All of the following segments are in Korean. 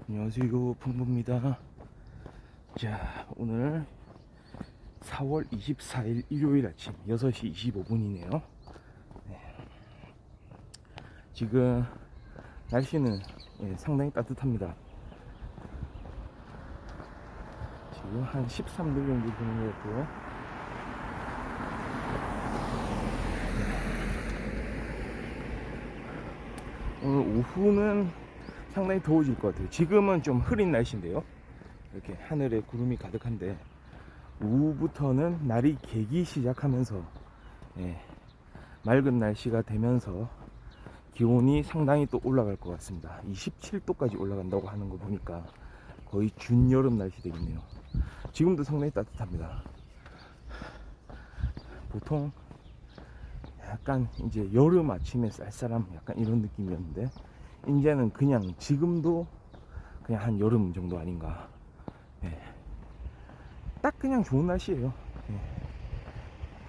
안녕하세요, 풍부입니다. 자, 오늘 4월 24일 일요일 아침 6시 25분이네요. 지금 날씨는 상당히 따뜻합니다. 지금 한 13도 정도 되는 것 같고요. 오늘 오후는 상당히 더워질 것 같아요. 지금은 좀 흐린 날씨인데요. 이렇게 하늘에 구름이 가득한데 오후부터는 날이 개기 시작하면서 맑은 날씨가 되면서 기온이 상당히 또 올라갈 것 같습니다. 27도까지 올라간다고 하는 거 보니까 거의 준여름 날씨 되겠네요. 지금도 상당히 따뜻합니다. 보통 약간 이제 여름 아침에 쌀쌀함 약간 이런 느낌이었는데 이제는 그냥 지금도 그냥 한 여름 정도 아닌가. 딱 그냥 좋은 날씨예요.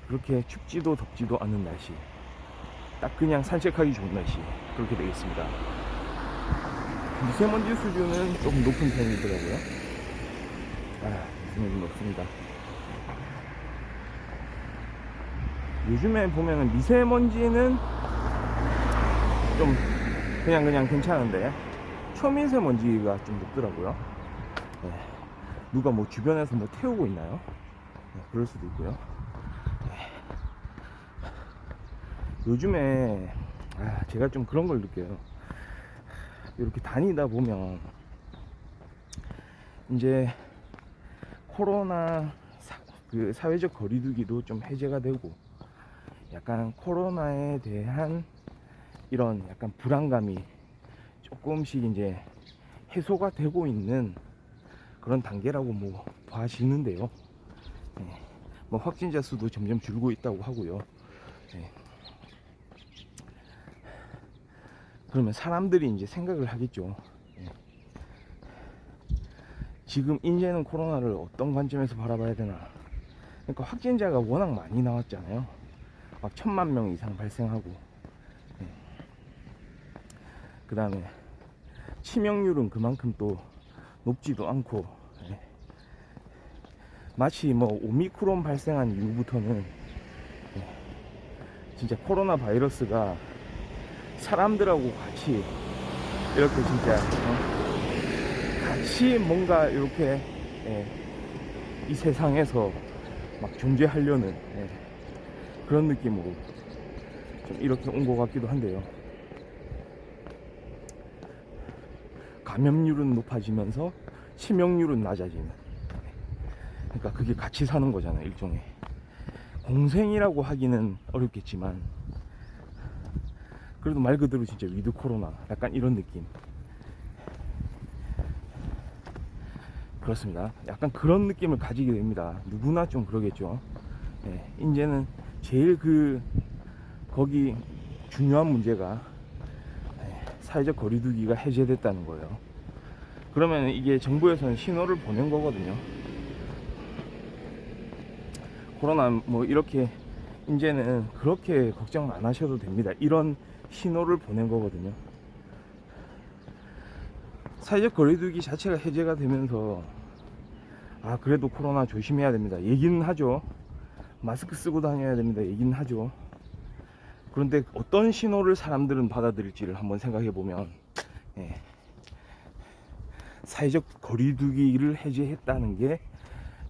그렇게 춥지도 덥지도 않은 날씨, 딱 그냥 산책하기 좋은 날씨, 그렇게 되겠습니다. 미세먼지 수준은 조금 높은 편이더라고요. 미세먼지 높습니다. 요즘에 보면은 미세먼지는 좀 그냥 괜찮은데 초미세먼지가 좀 높더라고요. 누가 뭐 주변에서 뭐 태우고 있나요? 그럴 수도 있고요. 요즘에 제가 좀 그런 걸 느껴요. 이렇게 다니다 보면 이제 코로나 그 사회적 거리두기도 좀 해제가 되고 약간 코로나에 대한 이런 약간 불안감이 조금씩 이제 해소가 되고 있는 그런 단계라고 뭐 봐지는데요. 뭐 확진자 수도 점점 줄고 있다고 하고요. 그러면 사람들이 이제 생각을 하겠죠. 지금 이제는 코로나를 어떤 관점에서 바라봐야 되나. 그러니까 확진자가 워낙 많이 나왔잖아요. 막 1000만 명 이상 발생하고, 그 다음에 치명률은 그만큼 또 높지도 않고, 마치 뭐 오미크론 발생한 이후부터는 진짜 코로나 바이러스가 사람들하고 같이 이렇게 진짜 같이 뭔가 이렇게 이 세상에서 막 존재하려는 그런 느낌으로 좀 이렇게 온 것 같기도 한데요. 감염률은 높아지면서 치명률은 낮아지는, 그러니까 그게 같이 사는 거잖아요. 일종의 공생이라고 하기는 어렵겠지만 그래도 말 그대로 진짜 위드 코로나 약간 이런 느낌. 그렇습니다. 약간 그런 느낌을 가지게 됩니다. 누구나 좀 그러겠죠. 이제는 제일 거기 중요한 문제가 사회적 거리두기가 해제됐다는 거예요. 그러면 이게 정부에서는 신호를 보낸 거거든요. 코로나 뭐 이렇게 이제는 그렇게 걱정 안 하셔도 됩니다. 이런 신호를 보낸 거거든요. 사회적 거리두기 자체가 해제가 되면서 그래도 코로나 조심해야 됩니다 얘기는 하죠. 마스크 쓰고 다녀야 됩니다 얘기는 하죠. 그런데 어떤 신호를 사람들은 받아들일지를 한번 생각해 보면 사회적 거리두기를 해제했다는 게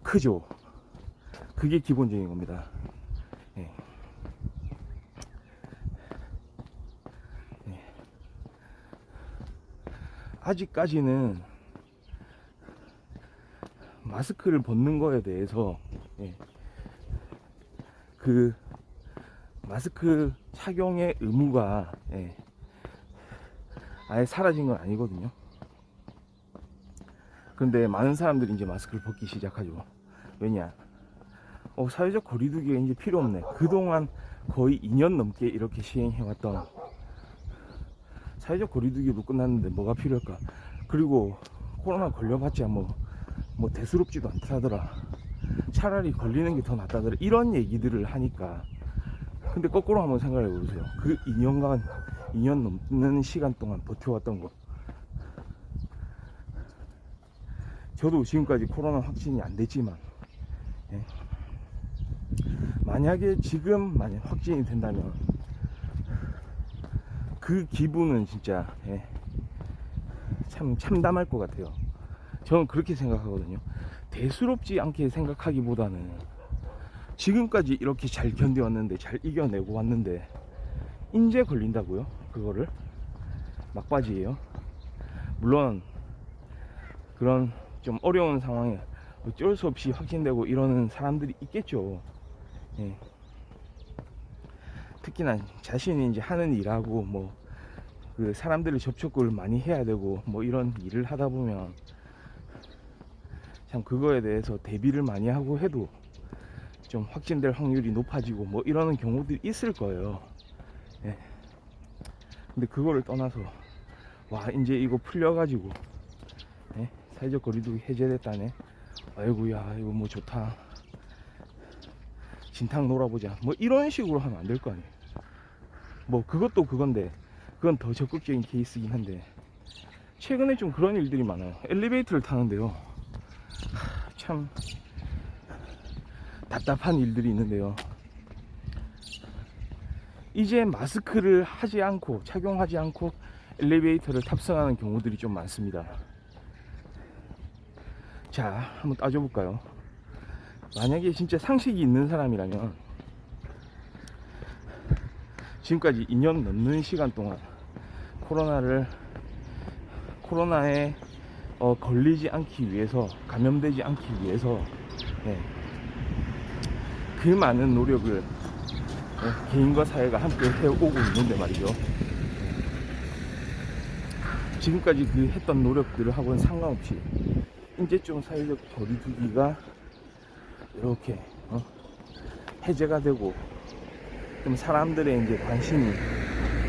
크죠. 그게 기본적인 겁니다. 아직까지는 마스크를 벗는 거에 대해서 그 마스크 착용의 의무가 아예 사라진 건 아니거든요. 그런데 많은 사람들이 이제 마스크를 벗기 시작하죠. 왜냐? 사회적 거리두기가 이제 필요 없네. 그동안 거의 2년 넘게 이렇게 시행해왔던 사회적 거리두기도 끝났는데 뭐가 필요할까? 그리고 코로나 걸려봤자 뭐 대수롭지도 않다더라. 차라리 걸리는 게 더 낫다더라. 이런 얘기들을 하니까. 근데 거꾸로 한번 생각해 보세요. 그 2년 넘는 시간 동안 버텨왔던 거. 저도 지금까지 코로나 확진이 안 됐지만, 예. 만약에 지금 만약 확진이 된다면 그 기분은 진짜, 예. 참 참담할 것 같아요. 저는 그렇게 생각하거든요. 대수롭지 않게 생각하기보다는 지금까지 이렇게 잘 견뎌왔는데, 잘 이겨내고 왔는데 이제 걸린다고요? 그거를 막바지예요. 물론 그런 좀 어려운 상황에 어쩔 수 없이 확진되고 이러는 사람들이 있겠죠. 예. 특히나 자신이 이제 하는 일하고 뭐 그 사람들을 접촉을 많이 해야 되고 뭐 이런 일을 하다 보면 참 그거에 대해서 대비를 많이 하고 해도 좀 확진될 확률이 높아지고 뭐 이러는 경우들이 있을 거예요. 예. 근데 그거를 떠나서 와 이제 이거 풀려가지고, 예? 사회적 거리두기 해제됐다네. 아이고야 이거 뭐 좋다. 진탕 놀아보자. 뭐 이런 식으로 하면 안 될 거 아니에요. 뭐 그것도 그건데 그건 더 적극적인 케이스긴 한데 최근에 좀 그런 일들이 많아요. 엘리베이터를 타는데요. 참 답답한 일들이 있는데요. 이제 마스크를 하지 않고 착용하지 않고 엘리베이터를 탑승하는 경우들이 좀 많습니다. 자, 한번 따져볼까요? 만약에 진짜 상식이 있는 사람이라면 지금까지 2년 넘는 시간 동안 코로나에 걸리지 않기 위해서, 감염되지 않기 위해서, 예, 그 많은 노력을, 예, 개인과 사회가 함께 해오고 있는데 말이죠. 지금까지 그 했던 노력들을 하고는 상관없이 이제 좀 사회적 거리두기가 이렇게 해제가 되고 좀 사람들의 이제 관심이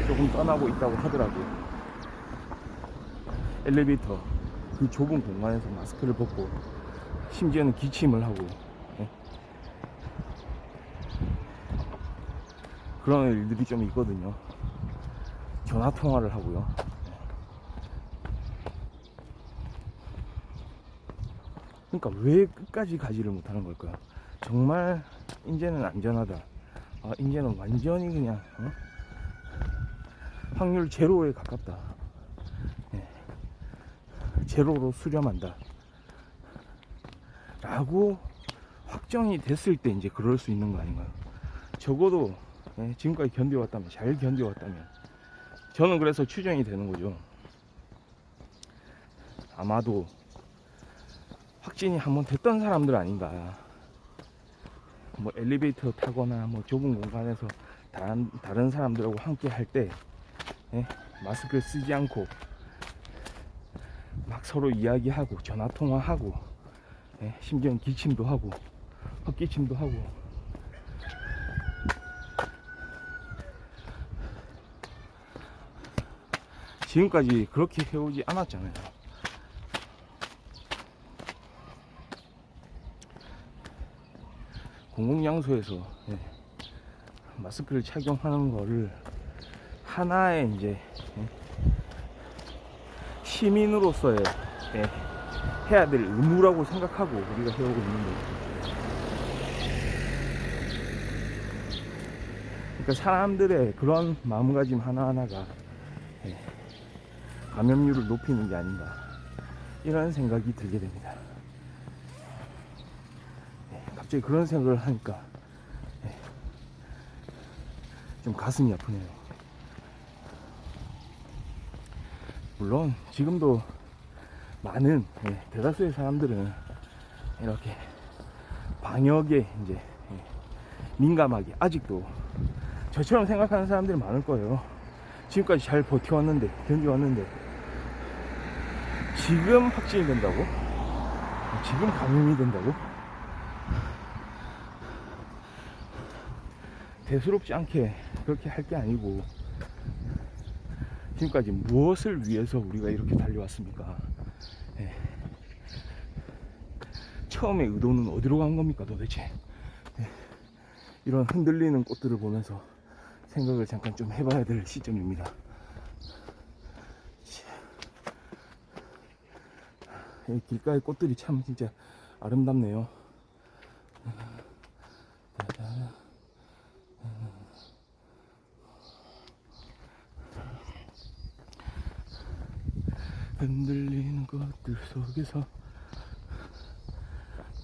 조금 떠나고 있다고 하더라고요. 엘리베이터 그 좁은 공간에서 마스크를 벗고 심지어는 기침을 하고, 예? 그런 일들이 좀 있거든요. 전화 통화를 하고요. 그러니까 왜 끝까지 가지를 못하는 걸까요? 정말 이제는 안전하다. 이제는 완전히 그냥 확률 제로에 가깝다. 예. 제로로 수렴한다. 라고 확정이 됐을 때 이제 그럴 수 있는 거 아닌가요? 적어도, 예, 지금까지 견뎌왔다면, 잘 견뎌왔다면, 저는 그래서 추정이 되는 거죠. 아마도 확진이 한번 됐던 사람들 아닌가. 뭐 엘리베이터 타거나 뭐 좁은 공간에서 다른 사람들하고 함께 할 때, 예, 마스크를 쓰지 않고 막 서로 이야기하고 전화 통화하고, 예, 심지어는 기침도 하고 헛기침도 하고 지금까지 그렇게 해오지 않았잖아요. 공공장소에서, 예, 마스크를 착용하는 거를 하나의 이제, 예, 시민으로서의, 예, 해야 될 의무라고 생각하고 우리가 해오고 있는 거죠. 그러니까 사람들의 그런 마음가짐 하나하나가, 예, 감염률을 높이는 게 아닌가, 이런 생각이 들게 됩니다. 예, 갑자기 그런 생각을 하니까, 예, 좀 가슴이 아프네요. 물론 지금도 많은, 예, 대다수의 사람들은 이렇게 방역에 이제, 예, 민감하게 아직도 저처럼 생각하는 사람들이 많을 거예요. 지금까지 잘 버텨왔는데, 견뎌왔는데 지금 확진이 된다고? 지금 감염이 된다고? 대수롭지 않게 그렇게 할 게 아니고 지금까지 무엇을 위해서 우리가 이렇게 달려왔습니까? 예. 처음에 의도는 어디로 간 겁니까 도대체? 예. 이런 흔들리는 꽃들을 보면서 생각을 잠깐 좀 해봐야 될 시점입니다. 이 길가의 꽃들이 참 진짜 아름답네요. 흔들리는 꽃들 속에서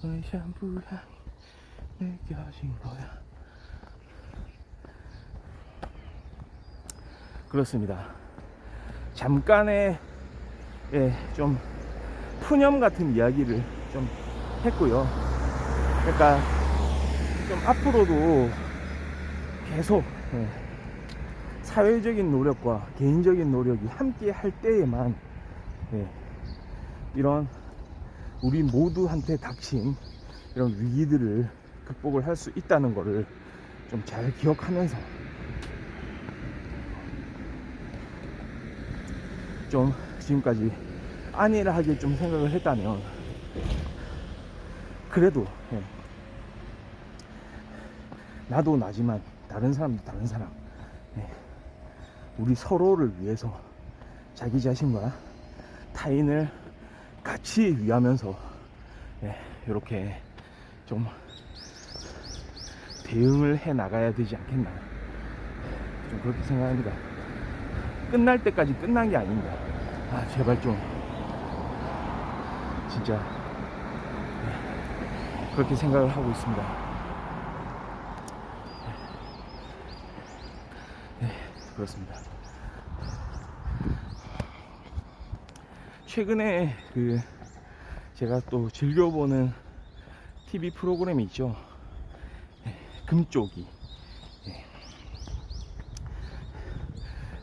너의 샴푸 향이 느껴진 거야. 그렇습니다. 잠깐의 좀 푸념 같은 이야기를 좀 했고요. 그러니까 좀 앞으로도 계속 사회적인 노력과 개인적인 노력이 함께 할 때에만 이런 우리 모두한테 닥친 이런 위기들을 극복을 할 수 있다는 거를 좀 잘 기억하면서 좀 지금까지 안일하게 좀 생각을 했다면 그래도 나도 나지만 다른 사람도 다른 사람, 우리 서로를 위해서 자기 자신과 타인을 같이 위하면서 이렇게 좀 대응을 해 나가야 되지 않겠나, 좀 그렇게 생각합니다. 끝날 때까지 끝난 게 아닙니다. 제발 좀 진짜 그렇게 생각을 하고 있습니다. 그렇습니다. 최근에 제가 또 즐겨보는 TV 프로그램이 있죠. 금쪽이.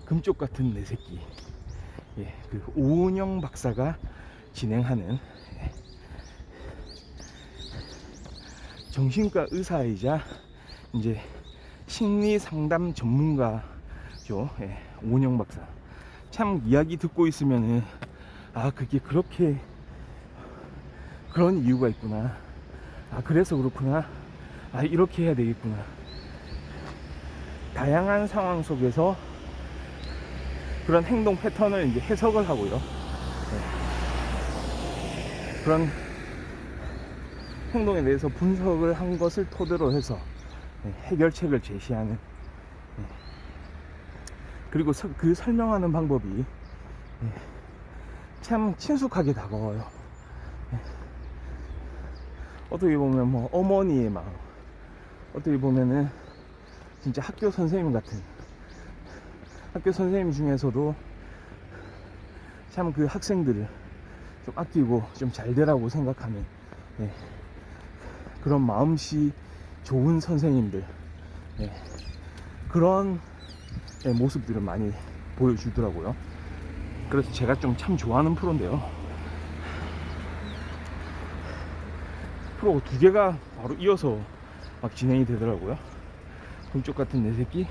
금쪽 같은 내 새끼. 그 오은영 박사가 진행하는 정신과 의사이자 이제 심리 상담 전문가죠. 오은영 박사. 참 이야기 듣고 있으면은 그게 그렇게 그런 이유가 있구나. 그래서 그렇구나. 이렇게 해야 되겠구나. 다양한 상황 속에서 그런 행동 패턴을 이제 해석을 하고요. 그런 행동에 대해서 분석을 한 것을 토대로 해서 해결책을 제시하는, 그리고 그 설명하는 방법이 참 친숙하게 다가와요. 어떻게 보면 뭐 어머니의 마음, 어떻게 보면은 진짜 학교 선생님 같은, 학교 선생님 중에서도 참 그 학생들을 좀 아끼고 좀 잘 되라고 생각하는 그런 마음씨 좋은 선생님들, 그런 모습들을 많이 보여주더라고요. 그래서 제가 좀 참 좋아하는 프로인데요. 프로가 2개가 바로 이어서 막 진행이 되더라고요. 금쪽 같은 내 새끼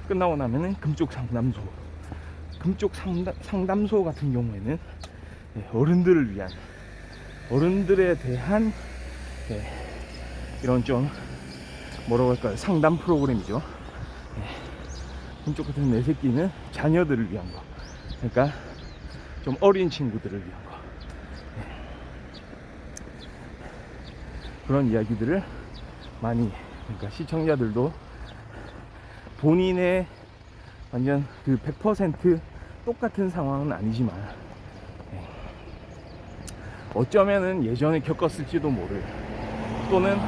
끝나고 나면은 금쪽 상담소. 금쪽 상담소 같은 경우에는 어른들을 위한, 어른들에 대한 이런 좀 뭐라고 할까요, 상담 프로그램이죠. 금쪽 같은 내 새끼는 자녀들을 위한 거, 그러니까 좀 어린 친구들을 위한 거, 그런 이야기들을 많이, 그러니까 시청자들도 본인의 완전 그 100% 똑같은 상황은 아니지만 어쩌면은 예전에 겪었을지도 모를, 또는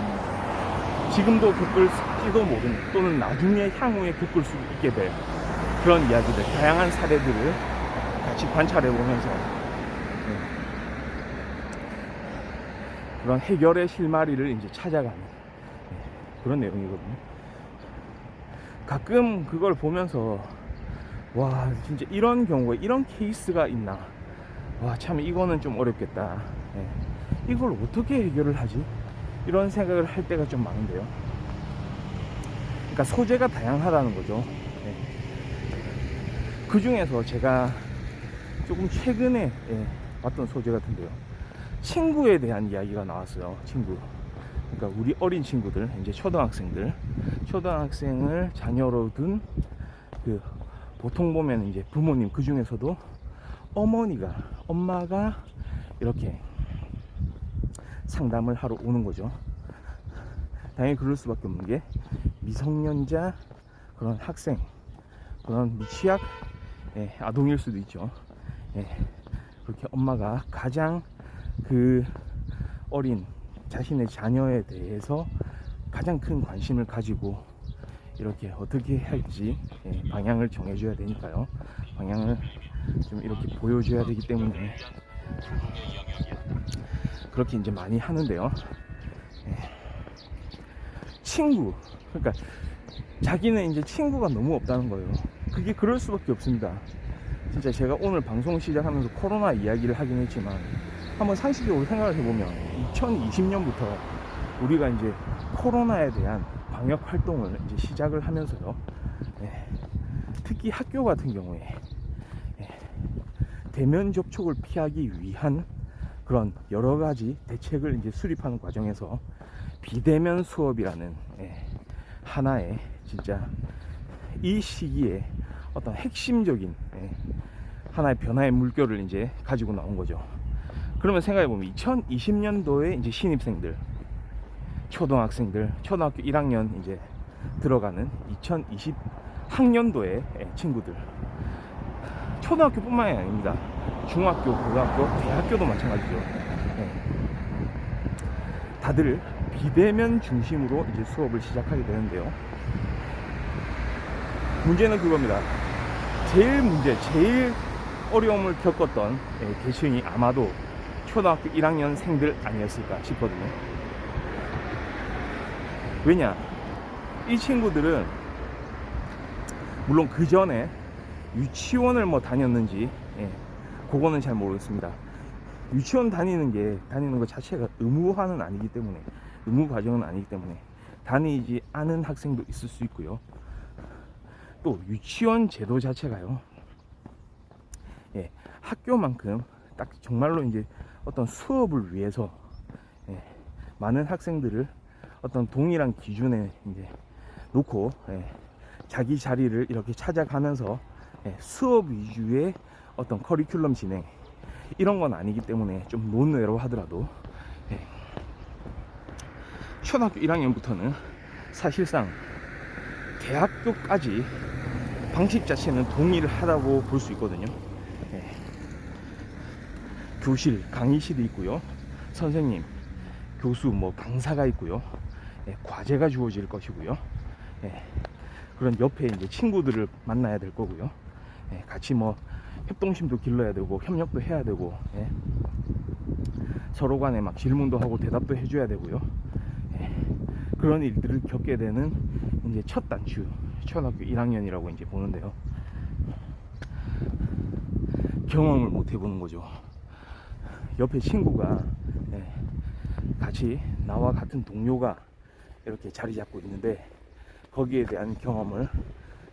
지금도 겪을지도 모르는, 또는 나중에 향후에 겪을 수 있게 될 그런 이야기들, 다양한 사례들을 같이 관찰해 보면서 그런 해결의 실마리를 이제 찾아가는 그런 내용이거든요. 가끔 그걸 보면서 와, 진짜 이런 경우에 이런 케이스가 있나, 와, 참 이거는 좀 어렵겠다, 이걸 어떻게 해결을 하지, 이런 생각을 할 때가 좀 많은데요. 그러니까 소재가 다양하다는 거죠. 그 중에서 제가 조금 최근에 봤던 소재 같은데요, 친구에 대한 이야기가 나왔어요. 친구. 그러니까 우리 어린 친구들, 이제 초등학생을 자녀로 둔, 보통 보면 이제 부모님, 그 중에서도 엄마가 이렇게 상담을 하러 오는 거죠. 당연히 그럴 수밖에 없는 게 미성년자 그런 학생, 그런 미취학 아동일 수도 있죠. 그렇게 엄마가 가장 그 어린 자신의 자녀에 대해서 가장 큰 관심을 가지고 이렇게 어떻게 할지 방향을 정해줘야 되니까요. 방향을 좀 이렇게 보여줘야 되기 때문에 그렇게 이제 많이 하는데요. 친구, 그러니까 자기는 이제 친구가 너무 없다는 거예요. 그게 그럴 수밖에 없습니다. 진짜 제가 오늘 방송 시작하면서 코로나 이야기를 하긴 했지만 한번 상식적으로 생각을 해보면 2020년부터 우리가 이제 코로나에 대한 방역 활동을 이제 시작을 하면서요. 특히 학교 같은 경우에 대면 접촉을 피하기 위한 그런 여러 가지 대책을 이제 수립하는 과정에서 비대면 수업이라는 하나의 진짜 이 시기에 어떤 핵심적인 하나의 변화의 물결을 이제 가지고 나온 거죠. 그러면 생각해보면 2020년도에 이제 신입생들, 초등학생들, 초등학교 1학년 이제 들어가는 2020 학년도의 친구들, 초등학교뿐만이 아닙니다. 중학교, 고등학교, 대학교도 마찬가지죠. 다들 비대면 중심으로 이제 수업을 시작하게 되는데요. 문제는 그겁니다. 제일 어려움을 겪었던 계층이 아마도 초등학교 1학년생들 아니었을까 싶거든요. 왜냐? 이 친구들은 물론 그 전에 유치원을 뭐 다녔는지 그거는 잘 모르겠습니다. 유치원 다니는 것 자체가 의무 과정은 아니기 때문에 다니지 않은 학생도 있을 수 있고요. 또 유치원 제도 자체가요, 학교만큼 딱 정말로 이제 어떤 수업을 위해서 많은 학생들을 어떤 동일한 기준에 이제 놓고 자기 자리를 이렇게 찾아가면서 수업 위주의 어떤 커리큘럼 진행 이런 건 아니기 때문에 좀 논외로 하더라도 초등학교 1학년부터는 사실상 대학교까지 방식 자체는 동일하다고 볼 수 있거든요. 교실, 강의실이 있고요. 선생님, 교수, 뭐 강사가 있고요. 과제가 주어질 것이고요. 그런 옆에 이제 친구들을 만나야 될 거고요. 같이 뭐 협동심도 길러야 되고 협력도 해야 되고 서로 간에 막 질문도 하고 대답도 해줘야 되고요. 그런 일들을 겪게 되는 이제 첫 단추, 초등학교 1학년이라고 이제 보는데요. 경험을 못 해보는 거죠. 옆에 친구가 같이 나와 같은 동료가 이렇게 자리 잡고 있는데 거기에 대한 경험을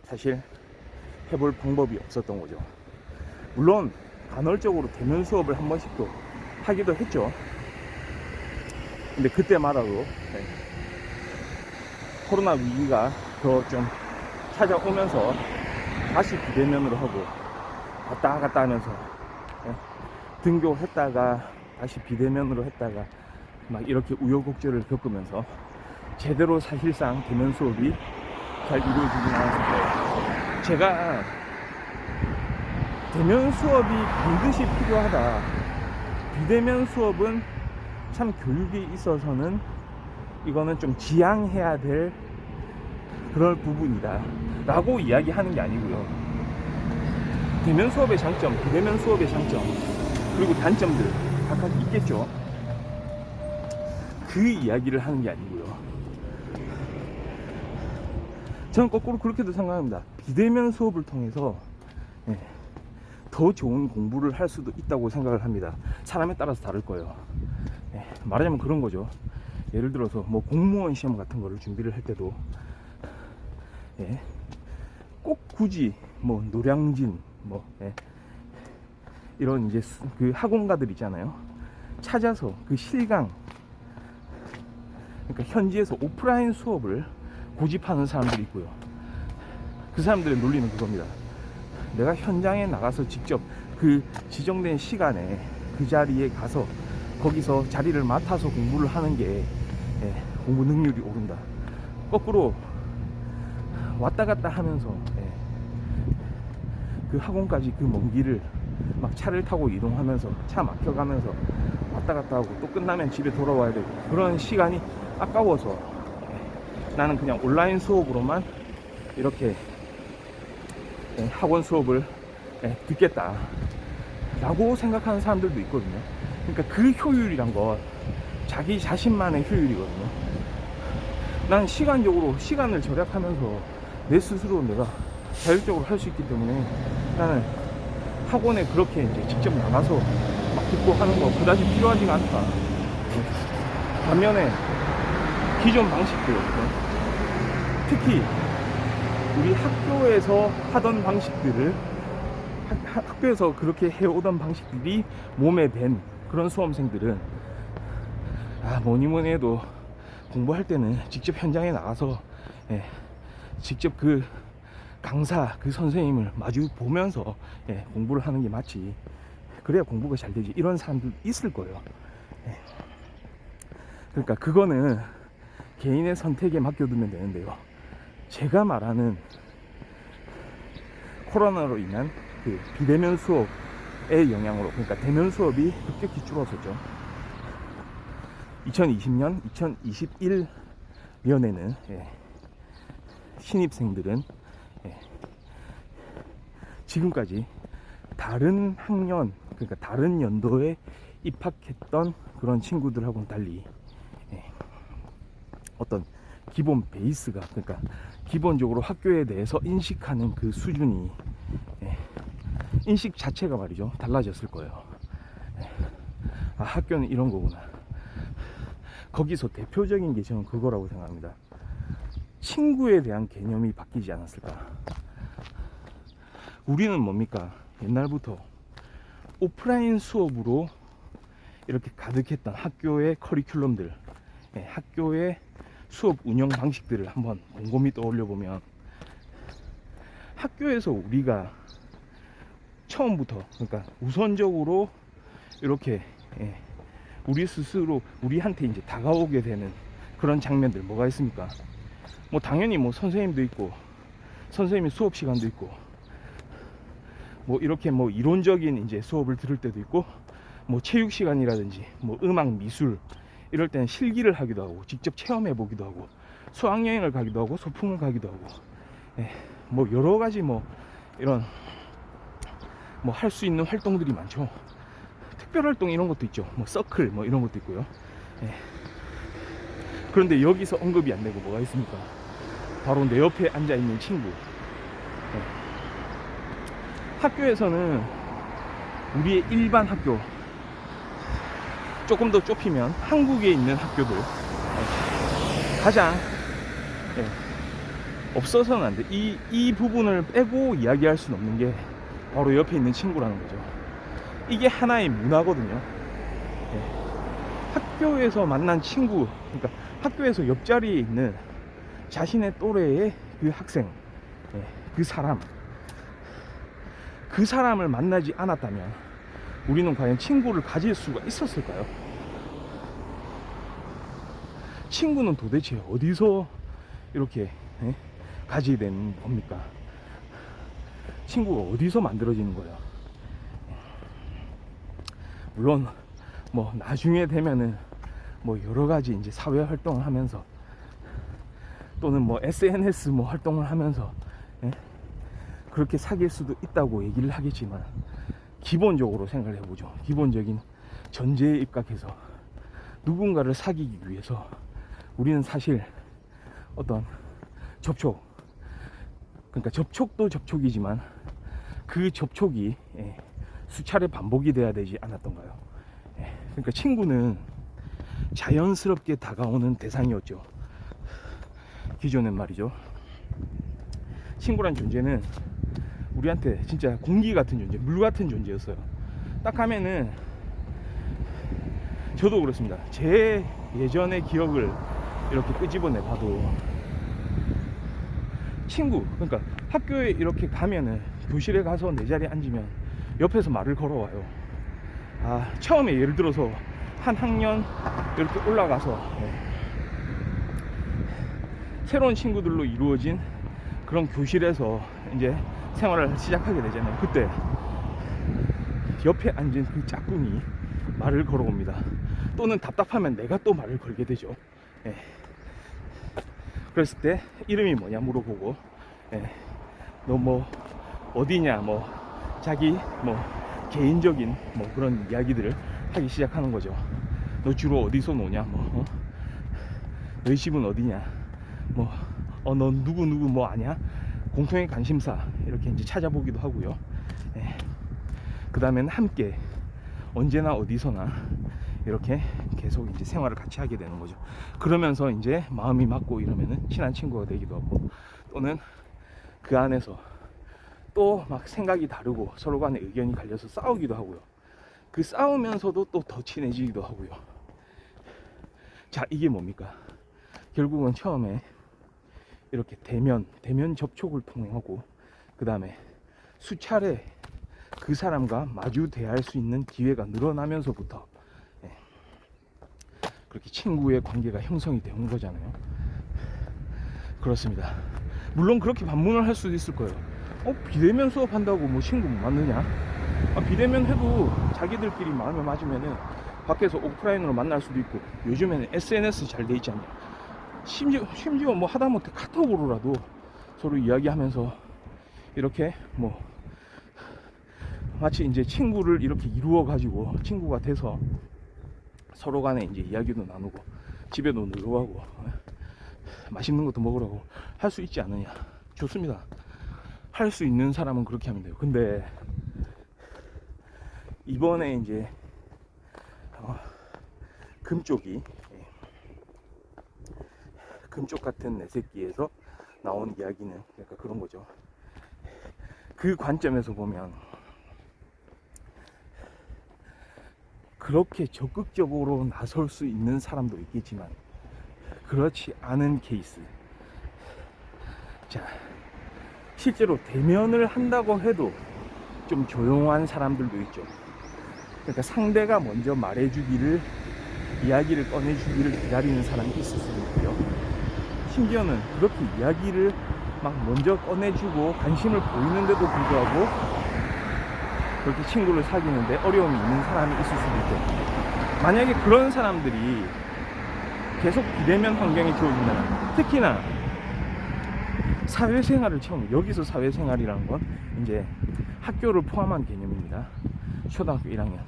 사실 해볼 방법이 없었던 거죠. 물론 간헐적으로 대면 수업을 한 번씩 또 하기도 했죠. 근데 그때마다도 코로나 위기가 더 좀 찾아오면서 다시 비대면으로 하고 왔다 갔다 하면서 등교했다가 다시 비대면으로 했다가 막 이렇게 우여곡절을 겪으면서 제대로 사실상 대면 수업이 잘 이루어지진 않았을 거예요. 제가 대면 수업이 반드시 필요하다, 비대면 수업은 참 교육에 있어서는 이거는 좀 지양해야 될 그럴 부분이다 라고 이야기하는 게 아니고요. 대면 수업의 장점, 비대면 수업의 장점, 그리고 단점들 각각 있겠죠. 그 이야기를 하는 게 아니고요. 저는 거꾸로 그렇게도 생각합니다. 비대면 수업을 통해서 더 좋은 공부를 할 수도 있다고 생각을 합니다. 사람에 따라서 다를 거예요. 말하자면 그런 거죠. 예를 들어서 뭐 공무원 시험 같은 거를 준비를 할 때도 꼭 굳이 뭐 노량진 뭐 이런 이제 그 학원가들 있잖아요. 찾아서 그 실강, 그러니까 현지에서 오프라인 수업을 고집하는 사람들이 있고요. 그 사람들의 논리는 그겁니다. 내가 현장에 나가서 직접 그 지정된 시간에 그 자리에 가서 거기서 자리를 맡아서 공부를 하는 게 공부 능률이 오른다. 거꾸로 왔다 갔다 하면서 그 학원까지 그 먼 길을 막 차를 타고 이동하면서 차 막혀가면서 왔다 갔다 하고 또 끝나면 집에 돌아와야 되고 그런 시간이 아까워서 나는 그냥 온라인 수업으로만 이렇게 학원 수업을 듣겠다 라고 생각하는 사람들도 있거든요. 그러니까 그 효율이란 건 자기 자신만의 효율이거든요. 난 시간적으로 시간을 절약하면서 내 스스로 내가 자율적으로 할 수 있기 때문에 나는 학원에 그렇게 이제 직접 나가서 막 듣고 하는 거 그다지 필요하지가 않다. 반면에 기존 방식들, 특히 우리 학교에서 하던 방식들을 학교에서 그렇게 해오던 방식들이 몸에 밴 그런 수험생들은 뭐니 해도 공부할 때는 직접 현장에 나가서 직접 그 강사 그 선생님을 마주 보면서 공부를 하는 게 맞지. 그래야 공부가 잘 되지. 이런 사람들 있을 거예요. 그러니까 그거는 개인의 선택에 맡겨두면 되는데요. 제가 말하는 코로나로 인한 그 비대면 수업의 영향으로, 그러니까 대면 수업이 급격히 줄어섰죠. 2020년, 2021년에는 신입생들은 지금까지 다른 학년, 그러니까 다른 연도에 입학했던 그런 친구들하고는 달리 어떤 기본 베이스가, 그러니까 기본적으로 학교에 대해서 인식하는 그 수준이, 인식 자체가 말이죠, 달라졌을 거예요. 학교는 이런 거구나. 거기서 대표적인 게 저는 그거라고 생각합니다. 친구에 대한 개념이 바뀌지 않았을까. 우리는 뭡니까? 옛날부터 오프라인 수업으로 이렇게 가득했던 학교의 커리큘럼들, 학교의 수업 운영 방식들을 한번 곰곰이 떠올려 보면, 학교에서 우리가 처음부터, 그러니까 우선적으로 이렇게 우리 스스로 우리한테 이제 다가오게 되는 그런 장면들 뭐가 있습니까? 뭐 당연히 뭐 선생님도 있고, 선생님의 수업 시간도 있고, 뭐 이렇게 뭐 이론적인 이제 수업을 들을 때도 있고, 뭐 체육 시간이라든지 뭐 음악 미술 이럴 때는 실기를 하기도 하고 직접 체험해 보기도 하고 수학여행을 가기도 하고 소풍을 가기도 하고 뭐 여러 가지 뭐 이런 뭐 할 수 있는 활동들이 많죠. 특별 활동 이런 것도 있죠. 뭐 서클 뭐 이런 것도 있고요. 그런데 여기서 언급이 안 되고 뭐가 있습니까? 바로 내 옆에 앉아 있는 친구. 학교에서는 우리의 일반 학교, 조금 더 좁히면 한국에 있는 학교들, 가장 없어서는 안 돼. 이 부분을 빼고 이야기할 수는 없는 게 바로 옆에 있는 친구라는 거죠. 이게 하나의 문화거든요. 학교에서 만난 친구, 그러니까 학교에서 옆자리에 있는 자신의 또래의 그 학생, 그 사람을 만나지 않았다면 우리는 과연 친구를 가질 수가 있었을까요? 친구는 도대체 어디서 이렇게 가지게 되는 겁니까? 친구가 어디서 만들어지는 거예요? 물론 뭐 나중에 되면은 뭐 여러 가지 이제 사회 활동을 하면서 또는 뭐 SNS 뭐 활동을 하면서 그렇게 사귈 수도 있다고 얘기를 하겠지만, 기본적으로 생각을 해보죠. 기본적인 전제에 입각해서 누군가를 사귀기 위해서 우리는 사실 어떤 접촉, 그러니까 접촉도 접촉이지만 그 접촉이 수차례 반복이 돼야 되지 않았던가요? 그러니까 친구는 자연스럽게 다가오는 대상이었죠. 기존엔 말이죠. 친구란 존재는 우리한테 진짜 공기 같은 존재, 물 같은 존재였어요. 딱 하면은, 저도 그렇습니다. 제 예전의 기억을 이렇게 끄집어내 봐도 친구, 그러니까 학교에 이렇게 가면은 교실에 가서 내 자리에 앉으면 옆에서 말을 걸어와요. 처음에 예를 들어서 한 학년 이렇게 올라가서 새로운 친구들로 이루어진 그런 교실에서 이제 생활을 시작하게 되잖아요. 그때 옆에 앉은 그 짝꿍이 말을 걸어옵니다. 또는 답답하면 내가 또 말을 걸게 되죠. 그랬을 때 이름이 뭐냐 물어보고, 너 뭐 어디냐, 뭐 자기 뭐 개인적인 뭐 그런 이야기들을 하기 시작하는 거죠. 너 주로 어디서 노냐, 뭐 너희 집은 어디냐, 뭐 너 누구 뭐 아냐, 공통의 관심사 이렇게 이제 찾아보기도 하고요. 그 다음에는 함께 언제나 어디서나 이렇게 계속 이제 생활을 같이 하게 되는 거죠. 그러면서 이제 마음이 맞고 이러면은 친한 친구가 되기도 하고, 또는 그 안에서 또 막 생각이 다르고 서로 간에 의견이 갈려서 싸우기도 하고요. 그 싸우면서도 또 더 친해지기도 하고요. 자, 이게 뭡니까? 결국은 처음에 이렇게 대면 접촉을 통하고, 그 다음에 수차례 그 사람과 마주 대할 수 있는 기회가 늘어나면서부터 그렇게 친구의 관계가 형성이 되는 거잖아요. 그렇습니다. 물론 그렇게 반문을 할 수도 있을 거예요. 비대면 수업한다고 뭐 친구 못 만드냐? 비대면 해도 자기들끼리 마음에 맞으면은 밖에서 오프라인으로 만날 수도 있고, 요즘에는 SNS 잘 돼 있지 않냐? 심지어 뭐 하다못해 카톡으로라도 서로 이야기하면서 이렇게 뭐 마치 이제 친구를 이렇게 이루어 가지고 친구가 돼서 서로 간에 이제 이야기도 나누고 집에도 놀러 가고 맛있는 것도 먹으라고 할 수 있지 않느냐. 좋습니다. 할 수 있는 사람은 그렇게 하면 돼요. 근데 이번에 이제 금쪽이 금쪽 같은 내 새끼에서 나온 이야기는 약간 그런 거죠. 그 관점에서 보면 그렇게 적극적으로 나설 수 있는 사람도 있겠지만 그렇지 않은 케이스. 자, 실제로 대면을 한다고 해도 좀 조용한 사람들도 있죠. 그러니까 상대가 먼저 말해주기를, 이야기를 꺼내주기를 기다리는 사람이 있을 수도 있고요. 심지어는 그렇게 이야기를 막 먼저 꺼내주고 관심을 보이는데도 불구하고 그렇게 친구를 사귀는데 어려움이 있는 사람이 있을 수도 있고, 만약에 그런 사람들이 계속 비대면 환경이 주어진다면, 특히나 사회생활을 처음, 여기서 사회생활이라는 건 이제 학교를 포함한 개념입니다. 초등학교 1학년,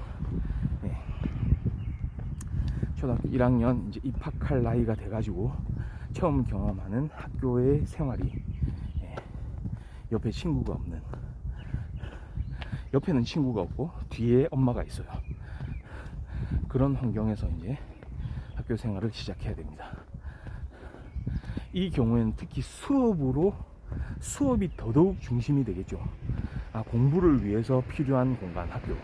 초등학교 1학년 이제 입학할 나이가 돼가지고 처음 경험하는 학교의 생활이, 옆에 친구가 없는, 옆에는 친구가 없고 뒤에 엄마가 있어요. 그런 환경에서 이제 학교 생활을 시작해야 됩니다. 이 경우에는 특히 수업이 더더욱 중심이 되겠죠. 공부를 위해서 필요한 공간, 학교.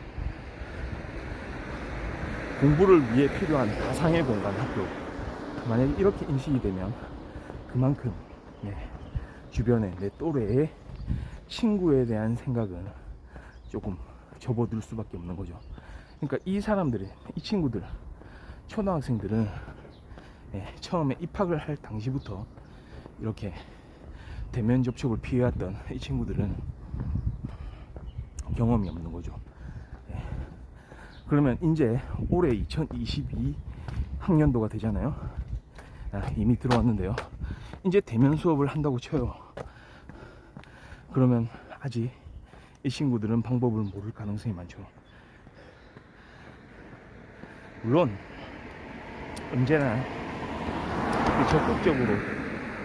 공부를 위해 필요한 가상의 공간, 학교. 만약에 이렇게 인식이 되면 그만큼 주변에 내 또래의 친구에 대한 생각은 조금 접어들 수밖에 없는 거죠. 그러니까 이 친구들, 초등학생들은 처음에 입학을 할 당시부터 이렇게 대면 접촉을 피해왔던 이 친구들은 경험이 없는 거죠. 그러면 이제 올해 2022 학년도가 되잖아요. 이미 들어왔는데요. 이제 대면 수업을 한다고 쳐요. 그러면 아직 이 친구들은 방법을 모를 가능성이 많죠. 물론 언제나 적극적으로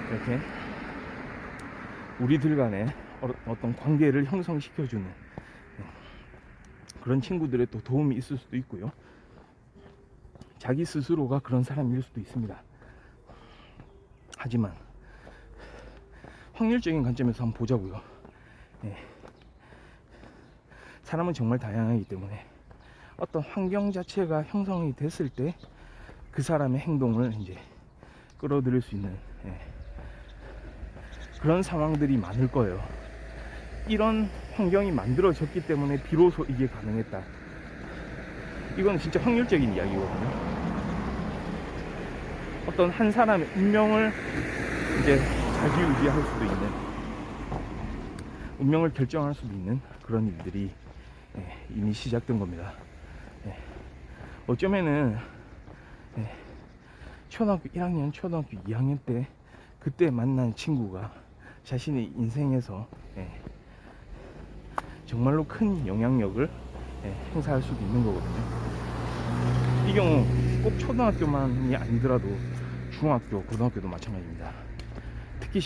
이렇게 우리들 간에 어떤 관계를 형성시켜주는 그런 친구들의 또 도움이 있을 수도 있고요. 자기 스스로가 그런 사람일 수도 있습니다. 하지만 확률적인 관점에서 한번 보자고요. 사람은 정말 다양하기 때문에 어떤 환경 자체가 형성이 됐을 때 그 사람의 행동을 이제 끌어들일 수 있는 그런 상황들이 많을 거예요. 이런 환경이 만들어졌기 때문에 비로소 이게 가능했다. 이건 진짜 확률적인 이야기거든요. 어떤 한 사람의 운명을 이제 좌지우지할 수도 있는, 운명을 결정할 수도 있는 그런 일들이 이미 시작된 겁니다. 어쩌면은 초등학교 1학년, 초등학교 2학년 때 그때 만난 친구가 자신의 인생에서 정말로 큰 영향력을 행사할 수도 있는 거거든요. 이 경우 꼭 초등학교만이 아니더라도 중학교, 고등학교도 마찬가지입니다. 특히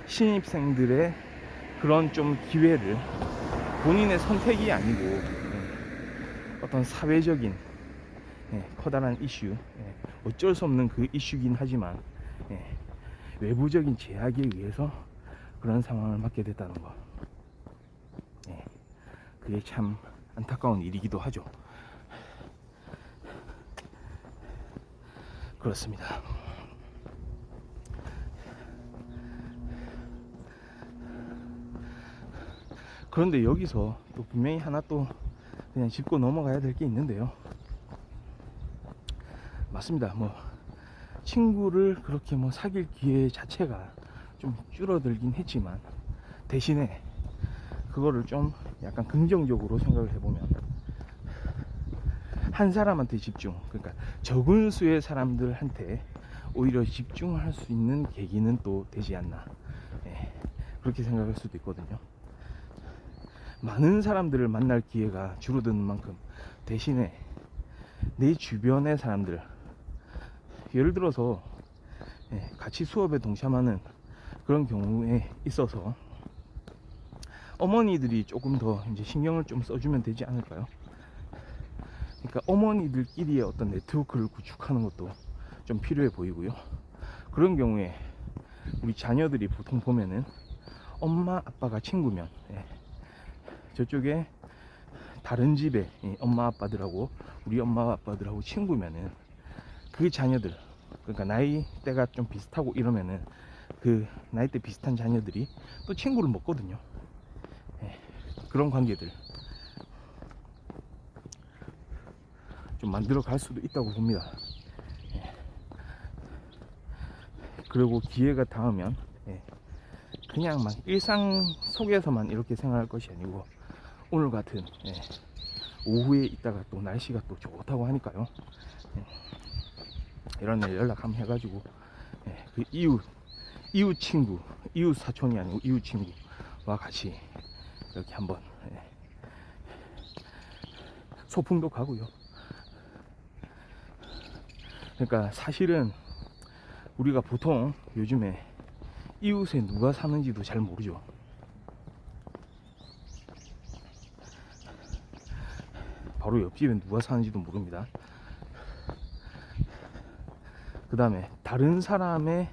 신입생들의 그런 좀 기회를, 본인의 선택이 아니고 어떤 사회적인 커다란 이슈, 어쩔 수 없는 그 이슈긴 하지만 외부적인 제약에 의해서 그런 상황을 맞게 됐다는 거, 그게 참 안타까운 일이기도 하죠. 그렇습니다. 그런데 여기서 또 분명히 하나 또 그냥 짚고 넘어가야 될 게 있는데요. 맞습니다. 뭐 친구를 그렇게 뭐 사귈 기회 자체가 좀 줄어들긴 했지만, 대신에 그거를 좀 약간 긍정적으로 생각을 해보면 한 사람한테 집중, 그러니까 적은 수의 사람들한테 오히려 집중할 수 있는 계기는 또 되지 않나, 그렇게 생각할 수도 있거든요. 많은 사람들을 만날 기회가 줄어드는 만큼 대신에 내 주변의 사람들, 예를 들어서 같이 수업에 동참하는 그런 경우에 있어서 어머니들이 조금 더 이제 신경을 좀 써주면 되지 않을까요? 그러니까 어머니들끼리의 어떤 네트워크를 구축하는 것도 좀 필요해 보이고요. 그런 경우에 우리 자녀들이 보통 보면은 엄마 아빠가 친구면 저쪽에 다른 집에 엄마 아빠들하고 우리 엄마 아빠들하고 친구면은 그 자녀들, 그러니까 나이대가 좀 비슷하고 이러면은 그 나이대 비슷한 자녀들이 또 친구를 먹거든요. 그런 관계들 좀 만들어 갈 수도 있다고 봅니다. 그리고 기회가 닿으면 그냥 막 일상 속에서만 이렇게 생활할 것이 아니고, 오늘 같은 오후에 있다가 또 날씨가 또 좋다고 하니까요, 이런 날 연락 한번 해가지고 그 이웃 친구, 이웃 사촌이 아니고 이웃 친구와 같이 이렇게 한번 소풍도 가고요. 그러니까 사실은 우리가 보통 요즘에 이웃에 누가 사는지도 잘 모르죠. 바로 옆집에 누가 사는지도 모릅니다. 그 다음에 다른 사람의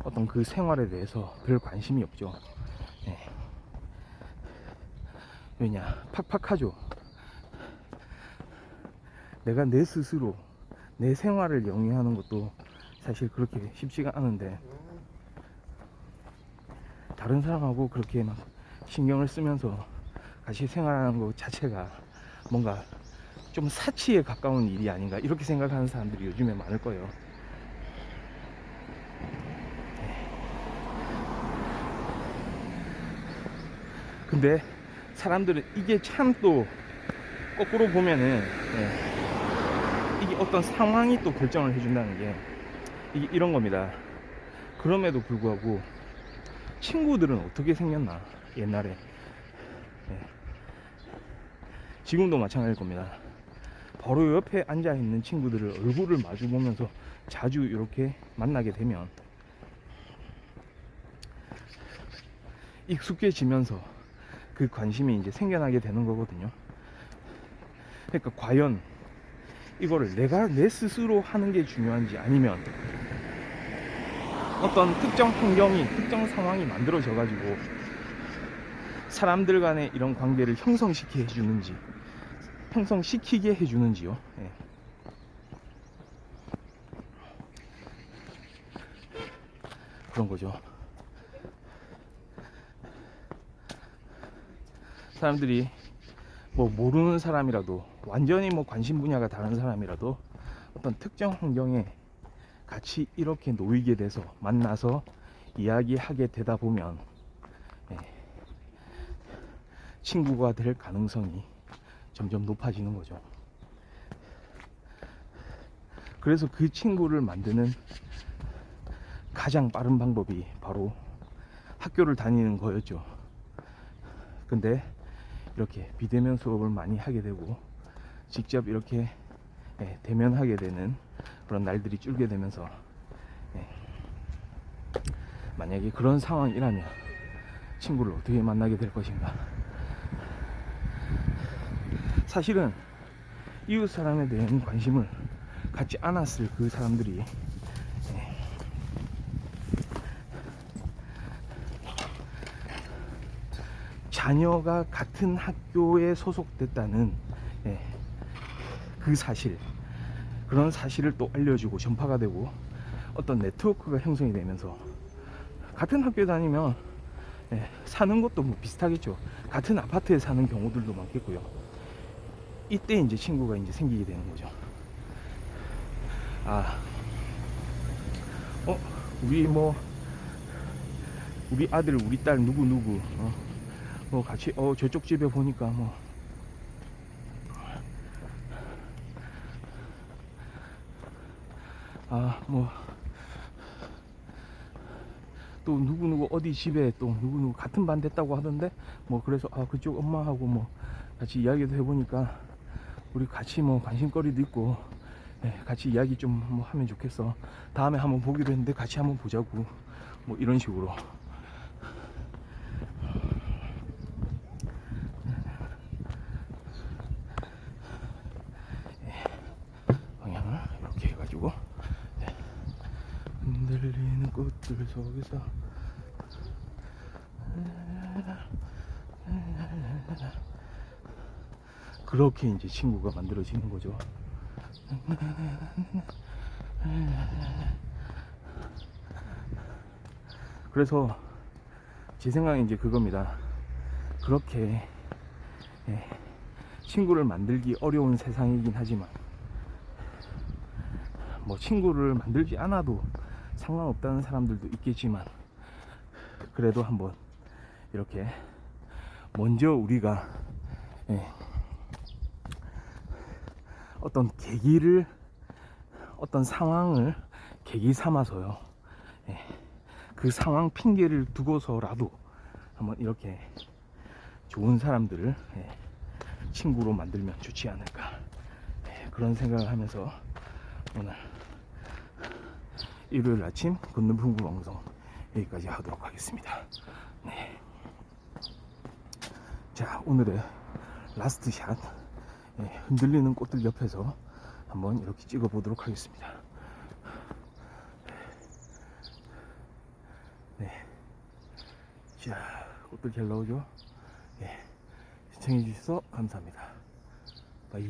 어떤 그 생활에 대해서 별 관심이 없죠. 왜냐, 팍팍하죠. 내가 내 스스로 내 생활을 영위하는 것도 사실 그렇게 쉽지가 않은데, 다른 사람하고 그렇게 막 신경을 쓰면서 같이 생활하는 것 자체가 뭔가 좀 사치에 가까운 일이 아닌가, 이렇게 생각하는 사람들이 요즘에 많을 거예요. 근데 사람들은 이게 참 또 거꾸로 보면은 이게 어떤 상황이 또 결정을 해준다는 게 이게 이런 겁니다. 그럼에도 불구하고 친구들은 어떻게 생겼나, 옛날에 지금도 마찬가지일 겁니다. 바로 옆에 앉아 있는 친구들을 얼굴을 마주 보면서 자주 이렇게 만나게 되면 익숙해지면서 그 관심이 이제 생겨나게 되는 거거든요. 그러니까 과연 이거를 내가 내 스스로 하는 게 중요한지, 아니면 어떤 특정 환경이, 특정 상황이 만들어져 가지고 사람들 간의 이런 관계를 형성시키게 해주는지요. 그런 거죠. 사람들이 뭐 모르는 사람이라도, 완전히 뭐 관심 분야가 다른 사람이라도 어떤 특정 환경에 같이 이렇게 놓이게 돼서 만나서 이야기하게 되다 보면 친구가 될 가능성이 점점 높아지는 거죠. 그래서 그 친구를 만드는 가장 빠른 방법이 바로 학교를 다니는 거였죠. 근데 이렇게 비대면 수업을 많이 하게 되고 직접 이렇게 대면하게 되는 그런 날들이 줄게 되면서 만약에 그런 상황이라면 친구를 어떻게 만나게 될 것인가. 사실은 이웃 사람에 대한 관심을 갖지 않았을 그 사람들이 자녀가 같은 학교에 소속됐다는 그 사실, 그런 사실을 또 알려주고 전파가 되고 어떤 네트워크가 형성이 되면서 같은 학교에 다니면 사는 것도 뭐 비슷하겠죠. 같은 아파트에 사는 경우들도 많겠고요. 이때 이제 친구가 이제 생기게 되는 거죠. 우리 아들, 우리 딸 누구 뭐 같이 저쪽 집에 보니까 또 누구 어디 집에 또 누구 같은 반 됐다고 하던데 뭐 그래서 그쪽 엄마하고 뭐 같이 이야기도 해보니까 우리 같이 뭐 관심거리도 있고 같이 이야기 좀 뭐 하면 좋겠어. 다음에 한번 보기로 했는데 같이 한번 보자고. 뭐 이런 식으로. 방향을 이렇게 해가지고 흔들리는 꽃들 속에서 그렇게 이제 친구가 만들어지는 거죠. 그래서 제 생각은 이제 그겁니다. 그렇게 친구를 만들기 어려운 세상이긴 하지만 뭐 친구를 만들지 않아도 상관없다는 사람들도 있겠지만 그래도 한번 이렇게 먼저 우리가 어떤 계기를, 어떤 상황을 계기 삼아서요, 그 상황 핑계를 두고서라도 한번 이렇게 좋은 사람들을 친구로 만들면 좋지 않을까, 그런 생각을 하면서 오늘 일요일 아침 걷는 풍부 방송 여기까지 하도록 하겠습니다. 자, 오늘의 라스트 샷, 흔들리는 꽃들 옆에서 한번 이렇게 찍어 보도록 하겠습니다. 자, 꽃들 잘 나오죠? 시청해 주셔서 감사합니다. 바이.